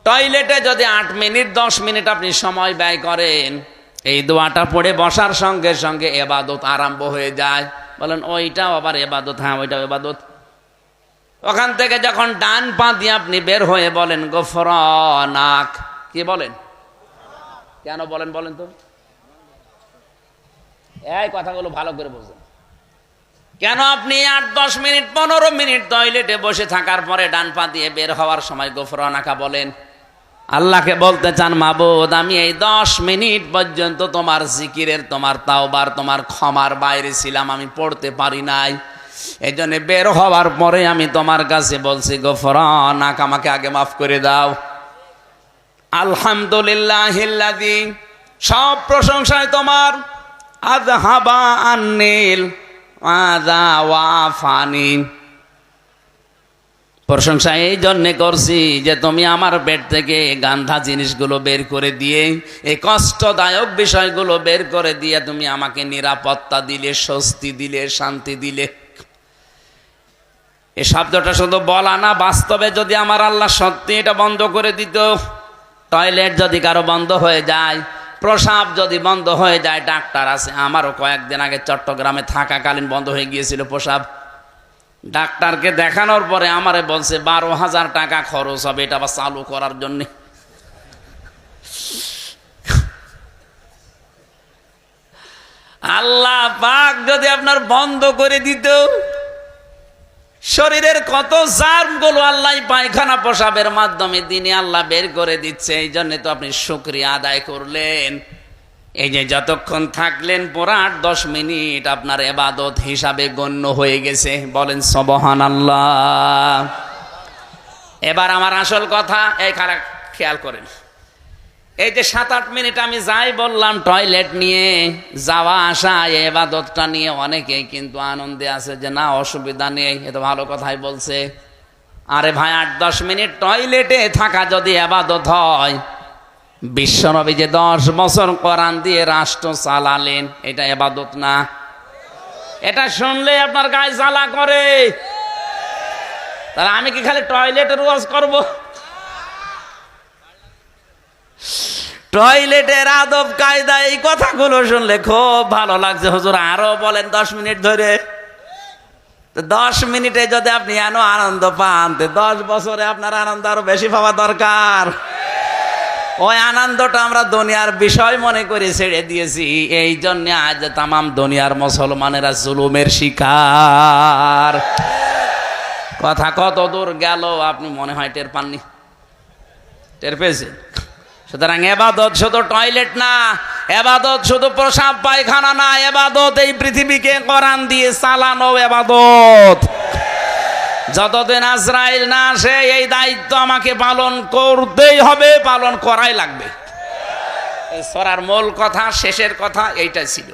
টয়লেটে যদি 8 minute 10 minute আপনি সময় ব্যয় করেন, এই দোয়াটা পড়ে বসার সঙ্গে সঙ্গে ইবাদত আরম্ভ হয়ে যায়। বলেন ওইটাও আবার ইবাদত? হ্যাঁ, ওইটাও ইবাদত। ওখান থেকে যখন ডান পা দিয়ে আপনি বের হয়ে বলেন গফরানাক, কি বলেন? কেন বলেন বলেন তো? এই কথাগুলো ভালো করে বুঝুন। কেন আপনি 8-10 মিনিট 15 মিনিট টয়লেটে বসে থাকার পরে ডান পা দিয়ে বের হওয়ার সময় গফরানাকা বলেন? আল্লাহকে বলতে চান, মাবুদ আমি এই 10 মিনিট পর্যন্ত তোমার জিকিরের, তোমার তাওবার, তোমার ক্ষমার বাইরে ছিলাম, আমি পড়তে পারি নাই। এই জন্য বের হওয়ার পরে আমি তোমার কাছে বলছি গফরানাকা, আমাকে আগে মাফ করে দাও। আলহামদুলিল্লাহিল্লাযী, সব প্রশংসায় তোমার। আযহাবা আন্নিল আযা ওয়াফানি, প্রশংসা এই জন্যে করছি যে তুমি আমার পেট থেকে গান্ধা জিনিসগুলো বের করে দিয়ে, এই কষ্টদায়ক বিষয়গুলো বের করে দিয়ে তুমি আমাকে নিরাপত্তা দিলে, স্বস্তি দিলে, শান্তি দিলে। এই শব্দটা শুধু বলা না, বাস্তবে যদি আমার আল্লাহ সত্যি এটা বন্ধ করে দিত, টয়লেট যদি কারো বন্ধ হয়ে যায়, প্রসাব যদি বন্ধ হয়ে যায়, ডাক্তার আছে, আমারও কয়েকদিন আগে চট্টগ্রামে থাকাকালীন বন্ধ হয়ে গিয়েছিল প্রসাব। ডাক্তারকে দেখানোর পরে আমারে বলছে 12,000 টাকা খরচ হবে এটা আবার চালু করার জন্যে। আল্লাহ পাক যদি আপনার বন্ধ করে দিত, শরীরের কত জার্মগুলো আল্লাহ পায়খানা প্রসাবের মাধ্যমে দিনে আল্লাহ বের করে দিচ্ছে। এই জন্য তো আপনি শুকরিয়া আদায় করলেন। এই যে যতক্ষণ থাকলেন পুরা 8-10 মিনিট আপনার ইবাদত হিসাবে গণ্য হয়ে গেছে। বলেন সুবহানাল্লাহ। এবার আমার আসল কথা, এই খেয়াল করেন, এই যে 7-8 মিনিট আমি যাই বললাম টয়লেট নিয়ে যাওয়া আসা, এই ইবাদতটা নিয়ে অনেকেই কিন্তু আনন্দে আছে যে না অসুবিধা নেই, এ তো ভালো কথাই বলছে। আরে ভাই, 8-10 মিনিট টয়লেটে থাকা যদি ইবাদত হয়, বিশ্বনবী যে 10 বছর কোরআন দিয়ে রাষ্ট্র চালালেন, এটা ইবাদত না? এটা শুনলে আপনার গায়ে জ্বালা করে। তাহলে আমি কি খালি টয়লেটের ওয়াজ করব? টয়লেটের আদব কায়দা, এই কথাগুলো শুনলে খুব ভালো লাগছে। হুজুর আরো বলেন 10 মিনিট ধরে। 10 মিনিটে যদি আপনি আনন্দ পান, 10 বছরে আপনার আনন্দ আরো বেশি পাওয়া দরকার। ওই আনন্দটা আমরা দুনিয়ার বিষয় মনে করে ছেড়ে দিয়েছি। এই জন্য আজ তামাম দুনিয়ার মুসলমানেরা জুলুমের শিকার। কথা কত দূর গেল আপনি মনে হয় টের পাননি? টের পেয়েছেন? সুতরাং ইবাদত শুধু টয়লেট না, ইবাদত শুধু প্রসাব পায়খানা না, ইবাদত এই পৃথিবীকে কোরআন দিয়ে চালানো ইবাদত। যতদিন আজরাইল না আসে এই দায়িত্ব আমাকে পালন করতেই হবে, পালন করাই লাগবে। এই সূরার মূল কথা, শেষের কথা এইটাই ছিল।